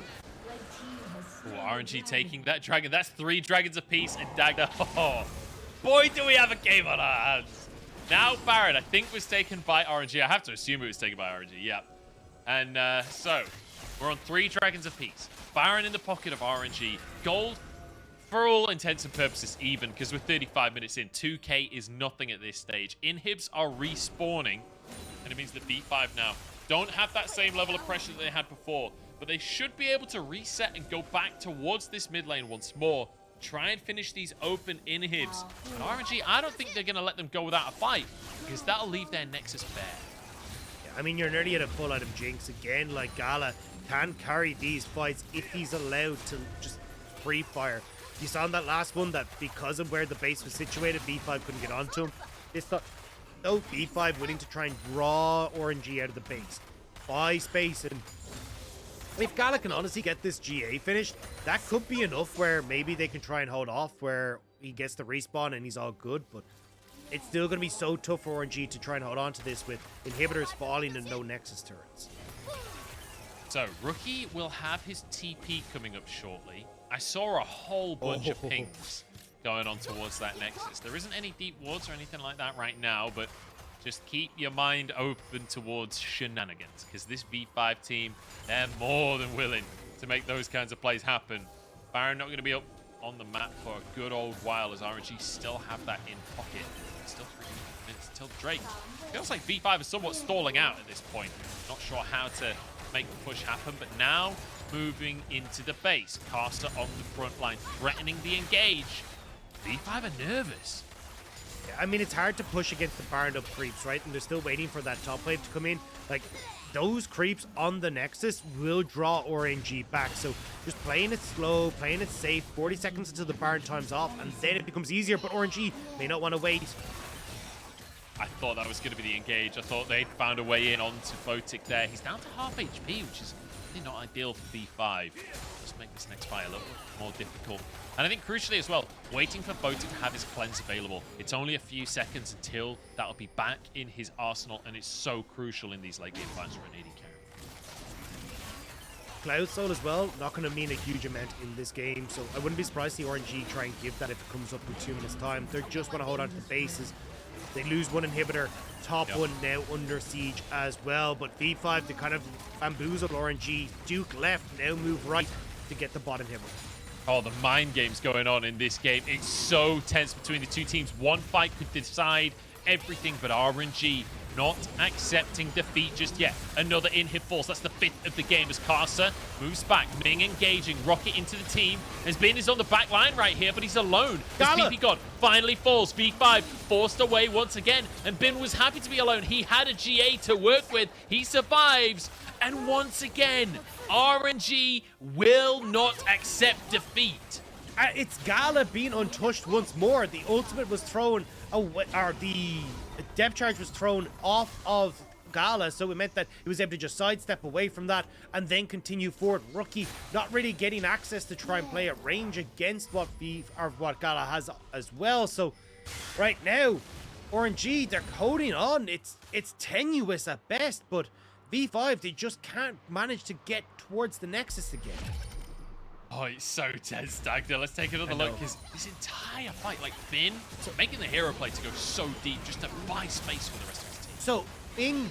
Ooh, RNG taking that dragon. That's 3 dragons apiece, and Dagda. Oh, boy, do we have a game on our hands. Now Baron, I think, was taken by RNG. I have to assume it was taken by RNG, yeah. And so, we're on 3 dragons apiece. Baron in the pocket of RNG. Gold, for all intents and purposes, even, because we're 35 minutes in. 2k is nothing at this stage. Inhibs are respawning, and it means that V5 now don't have that same level of pressure that they had before, but they should be able to reset and go back towards this mid lane once more. Try and finish these open inhibs. And RNG, I don't think they're going to let them go without a fight, because that'll leave their Nexus bare. I mean, you're nearly at a full out of Jinx again. Like, Gala can carry these fights if he's allowed to just free fire. You saw in that last one that because of where the base was situated, V5 couldn't get onto him. This thought, no, V5 willing to try and draw RNG out of the base. Buy space, and if Gala can honestly get this GA finished, that could be enough where maybe they can try and hold off where he gets the respawn and he's all good, but it's still going to be so tough for RNG to try and hold on to this with inhibitors falling and no Nexus turrets. So, Rookie will have his TP coming up shortly. I saw a whole bunch of pings going on towards that Nexus. There isn't any deep wards or anything like that right now, but just keep your mind open towards shenanigans, because this V5 team, they're more than willing to make those kinds of plays happen. Baron not going to be up on the map for a good old while, as RNG still have that in pocket. Still 3 minutes till Drake. Feels like V5 is somewhat stalling out at this point. Not sure how to make the push happen, but now moving into the base. Caster on the front line, threatening the engage. V5 are nervous. I mean, it's hard to push against the Baron up creeps, right? And they're still waiting for that top wave to come in. Like, those creeps on the Nexus will draw RNG back. So just playing it slow, playing it safe, 40 seconds until the Baron time's off, and then it becomes easier, but RNG may not want to wait. I thought that was going to be the engage. I thought they'd found a way in onto Photic there. He's down to half HP, which is really not ideal for V5. Just make this next fight a little more difficult. And I think crucially as well, waiting for Photic to have his cleanse available. It's only a few seconds until that'll be back in his arsenal, and it's so crucial in these late game fights for an AD carry. Cloud Soul as well, not going to mean a huge amount in this game, so I wouldn't be surprised to see RNG try and give that if it comes up in 2 minutes time. They're just going to hold on to the bases. They lose one inhibitor, top one now under siege as well, but V5 to kind of bamboozle RNG. Duke left, now move right to get the bot inhibitor. Oh, the mind games going on in this game. It's so tense between the two teams. One fight could decide everything, but RNG not accepting defeat just yet. Another inhib falls. That's the 5th of the game as Karsa moves back. Ming engaging. Rocket into the team. As Bin is on the back line right here, but he's alone. As PP God finally falls. V5 forced away once again, and Bin was happy to be alone. He had a GA to work with. He survives. And once again, RNG will not accept defeat. It's Gala being untouched once more. The ultimate was thrown away, or the depth charge was thrown off of Gala, so it meant that he was able to just sidestep away from that and then continue forward. Rookie not really getting access to try and play at range against what Gala has as well. So right now, RNG, they're holding on. It's tenuous at best, but V5, they just can't manage to get towards the Nexus again. Oh, it's so tense, Stagner. Let's take another look. His entire fight, like Finn, making the hero play to go so deep just to buy space for the rest of his team. So, Ming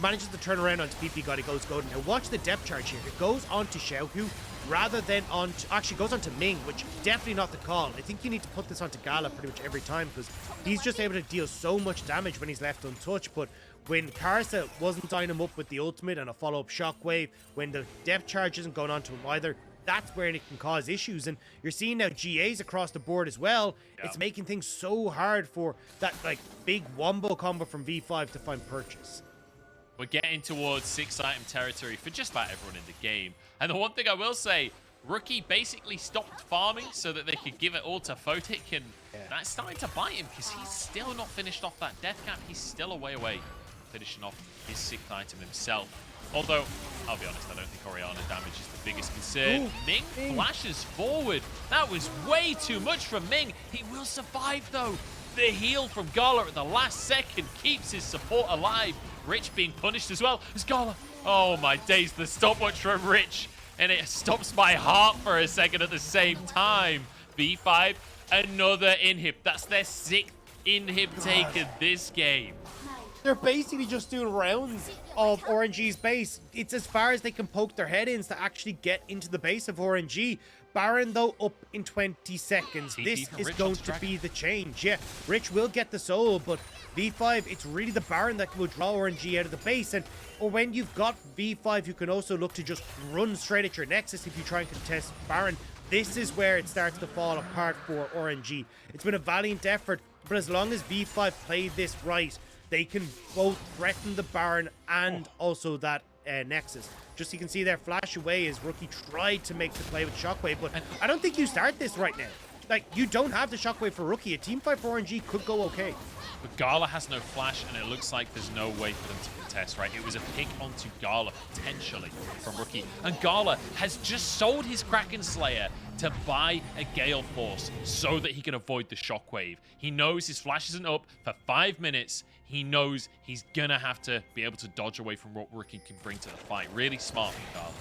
manages to turn around onto PP God, it goes golden. Now watch the depth charge here. It goes onto Xiaohu rather than on actually goes onto Ming, which definitely not the call. I think you need to put this onto Gala pretty much every time because he's just able to deal so much damage when he's left untouched. But when Karsa wasn't tying him up with the ultimate and a follow-up shockwave, when the depth charge isn't going onto him either, that's where it can cause issues. And you're seeing now GAs across the board as well. Yeah. It's making things so hard for that like big wombo combo from V5 to find purchase. We're getting towards 6-item territory for just about everyone in the game. And the one thing I will say, Rookie basically stopped farming so that they could give it all to Photic, and that's starting to bite him because he's still not finished off that death cap. He's still a way away finishing off his 6th item himself. Although, I'll be honest, I don't think Orianna damage is the biggest concern. Ooh, Ming flashes forward. That was way too much from Ming. He will survive, though. The heal from Gala at the last second keeps his support alive. Rich being punished as well as Gala. Oh, my days. The stopwatch from Rich. And it stops my heart for a second at the same time. V5, another inhib. That's their 6th inhib taken this game. They're basically just doing rounds of RNG's base. It's as far as they can poke their head in to actually get into the base of RNG. Baron, though, up in 20 seconds. This is going to be the change. Yeah, Rich will get the soul, but V5, it's really the Baron that will draw RNG out of the base. And or when you've got V5, you can also look to just run straight at your Nexus if you try and contest Baron. This is where it starts to fall apart for RNG. It's been a valiant effort, but as long as V5 play this right, they can both threaten the Baron and also that Nexus. Just so you can see there, flash away as Rookie tried to make the play with Shockwave, but I don't think you start this right now. Like, you don't have the Shockwave for Rookie. A teamfight for RNG could go okay. But Gala has no flash, and it looks like there's no way for them to contest, right? It was a pick onto Gala, potentially, from Rookie. And Gala has just sold his Kraken Slayer to buy a Gale Force so that he can avoid the Shockwave. He knows his flash isn't up for 5 minutes. He knows he's going to have to be able to dodge away from what Rookie can bring to the fight. Really smart from Gala.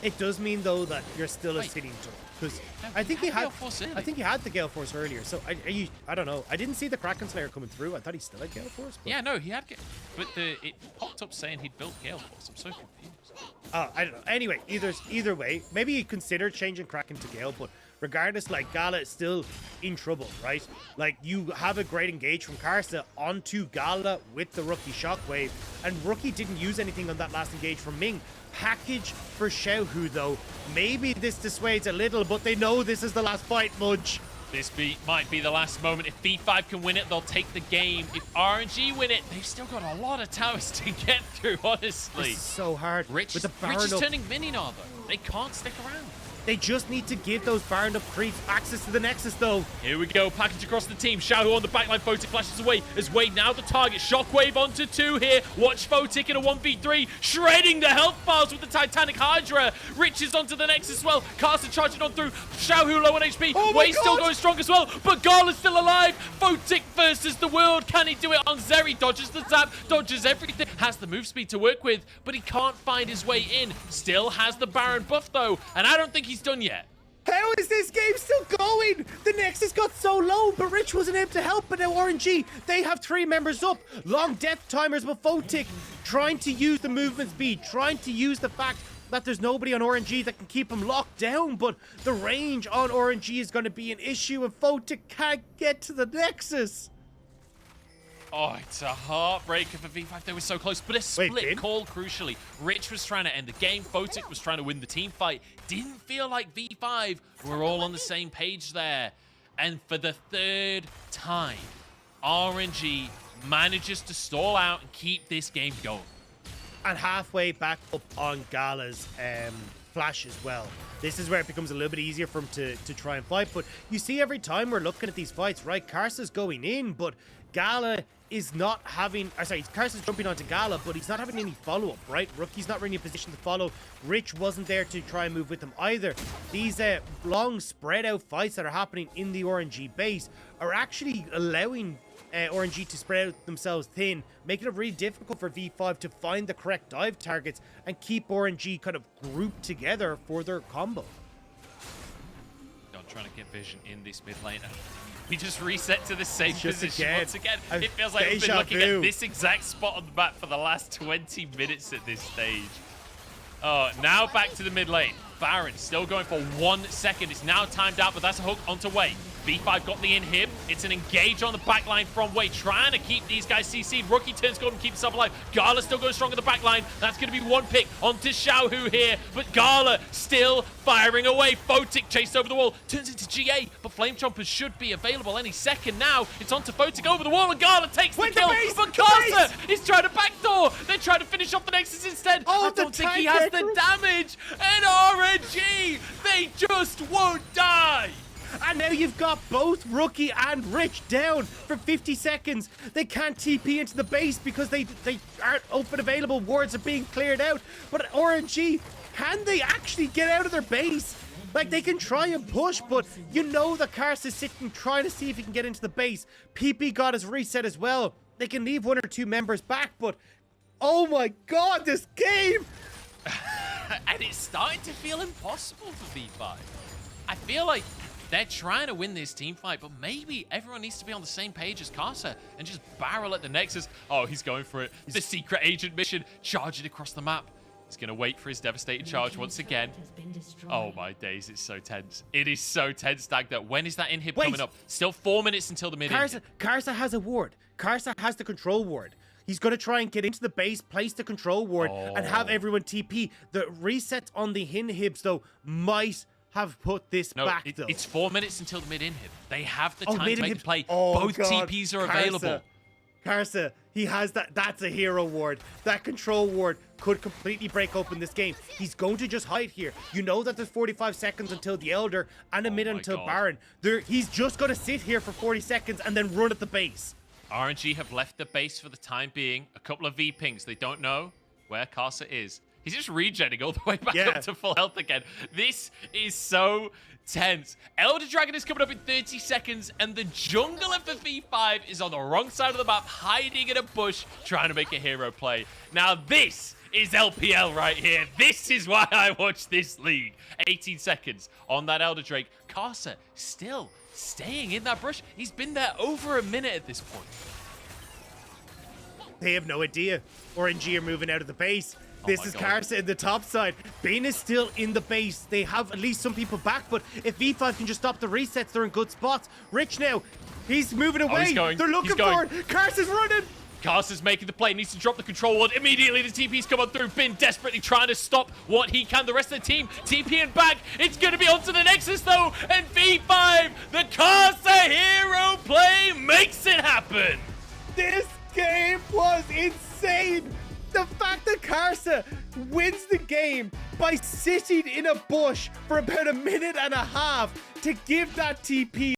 It does mean, though, that you're still a sitting duck. Because I think he had the Gale Force earlier. So I don't know. I didn't see the Kraken Slayer coming through. I thought he still had Gale Force. But... Yeah, no, he had. But it popped up saying he'd built Gale Force. I'm so confused. I don't know. Anyway, either way, maybe you consider changing Kraken to Gale, but regardless, like, Gala is still in trouble, right? Like, you have a great engage from Karsa onto Gala with the Rookie Shockwave, and Rookie didn't use anything on that last engage from Ming. Package for Xiaohu, though. Maybe this dissuades a little, but they know this is the last fight, Mudge. This might be the last moment. If V5 can win it, they'll take the game. If RNG win it, they've still got a lot of towers to get through, honestly. It's so hard. Rich is turning mini now, though. They can't stick around. They just need to give those Baron up creeps access to the Nexus, though. Here we go. Package across the team. Xiaohu on the backline. Photic flashes away as Wade now the target. Shockwave onto 2 here. Watch Photic in a 1v3. Shredding the health bars with the Titanic Hydra. Rich is onto the Nexus as well. Carson charging on through. Xiaohu low on HP. Oh Wade's still going strong as well. But Gala's still alive. Photic versus the world. Can he do it on Zeri? Dodges the zap. Dodges everything. Has the move speed to work with. But he can't find his way in. Still has the Baron buff, though. And I don't think he's done yet. How is this game still going? The Nexus got so low, but Rich wasn't able to help. But now RNG, they have 3 members up. Long death timers with Photic trying to use the movement speed, trying to use the fact that there's nobody on RNG that can keep him locked down. But the range on RNG is going to be an issue, and Photic can't get to the Nexus. Oh, it's a heartbreaker for V5. They were so close, but a split call, crucially. Rich was trying to end the game. Photic was trying to win the team fight. Didn't feel like V5 were all on the same page there. And for the 3rd time, RNG manages to stall out and keep this game going. And halfway back up on Gala's flash as well. This is where it becomes a little bit easier for him to try and fight. But you see every time we're looking at these fights, right? Karsa's going in, but Gala is not having, sorry, Karsa's jumping onto Gala, but he's not having any follow-up, right? Rookie's not really in a position to follow. Rich wasn't there to try and move with him either. These long spread out fights that are happening in the RNG base are actually allowing RNG to spread out themselves thin, making it really difficult for V5 to find the correct dive targets and keep RNG kind of grouped together for their combo. Not trying to get vision in this mid lane. We just reset to the same position once again. It feels like we've been looking at this exact spot on the map for the last 20 minutes at this stage. Oh, now back to the mid lane. Baron still going for 1 second. It's now timed out, but that's a hook onto Wei. V5 got the inhib. It's an engage on the backline from Wei, trying to keep these guys CC'd. Rookie turns gold and keeps himself alive. Gala still going strong in the backline. That's going to be one pick onto Xiaohu here, but Gala still firing away. Photic chased over the wall, turns into GA, but Flame Chompers should be available any second now. It's onto Photic over the wall, and Gala takes the kill. But Karsa is trying to backdoor. They're trying to finish off the Nexus instead. I don't think he has the damage. And RNG, they just won't die. And now you've got both Rookie and Rich down for 50 seconds. They can't TP into the base because they aren't open available. Wards are being cleared out. But RNG, can they actually get out of their base? Like, they can try and push, but you know that Karsa is sitting trying to see if he can get into the base. PP got his reset as well. They can leave 1 or 2 members back, but oh my god, this game! And it's starting to feel impossible for V5. I feel like they're trying to win this team fight, but maybe everyone needs to be on the same page as Karsa and just barrel at the Nexus. Oh, he's going for it. The secret agent mission, charging across the map. He's going to wait for his devastating charge once again. Oh my days, it's so tense. It is so tense, Dagda. When is that inhib coming up? Still 4 minutes until the mid-inhib. Karsa has a ward. Karsa has the control ward. He's going to try and get into the base, place the control ward, and have everyone TP. The reset on the inhibs, though, might have put this back, though. It's 4 minutes until the mid-inhib. They have the time to make the play. Both TPs are available. Karsa, he has that. That's a hero ward. That control ward could completely break open this game. He's going to just hide here. You know that there's 45 seconds until the Elder and a minute until Baron. He's just going to sit here for 40 seconds and then run at the base. RNG have left the base for the time being. A couple of V-pings. They don't know where Karsa is. He's just regenning all the way back up to full health again. This is so tense. Elder Dragon is coming up in 30 seconds, and the jungler for V5 is on the wrong side of the map, hiding in a bush, trying to make a hero play. Now this is LPL right here. This is why I watch this league. 18 seconds on that Elder Drake. Karsa still staying in that brush. He's been there over a minute at this point. They have no idea. RNG are moving out of the base. This is Karsa in the top side. Bane is still in the base. They have at least some people back, but if V5 can just stop the resets, they're in good spots. Rich now, he's moving away. They're looking for it. Karsa's running. Karsa's making the play, needs to drop the control ward. Immediately the TP's come on through. Bin desperately trying to stop what he can. The rest of the team TPing back. It's going to be onto the Nexus though. And V5, the Karsa hero play makes it happen. This game was insane. The fact that Karsa wins the game by sitting in a bush for about a minute and a half to give that TP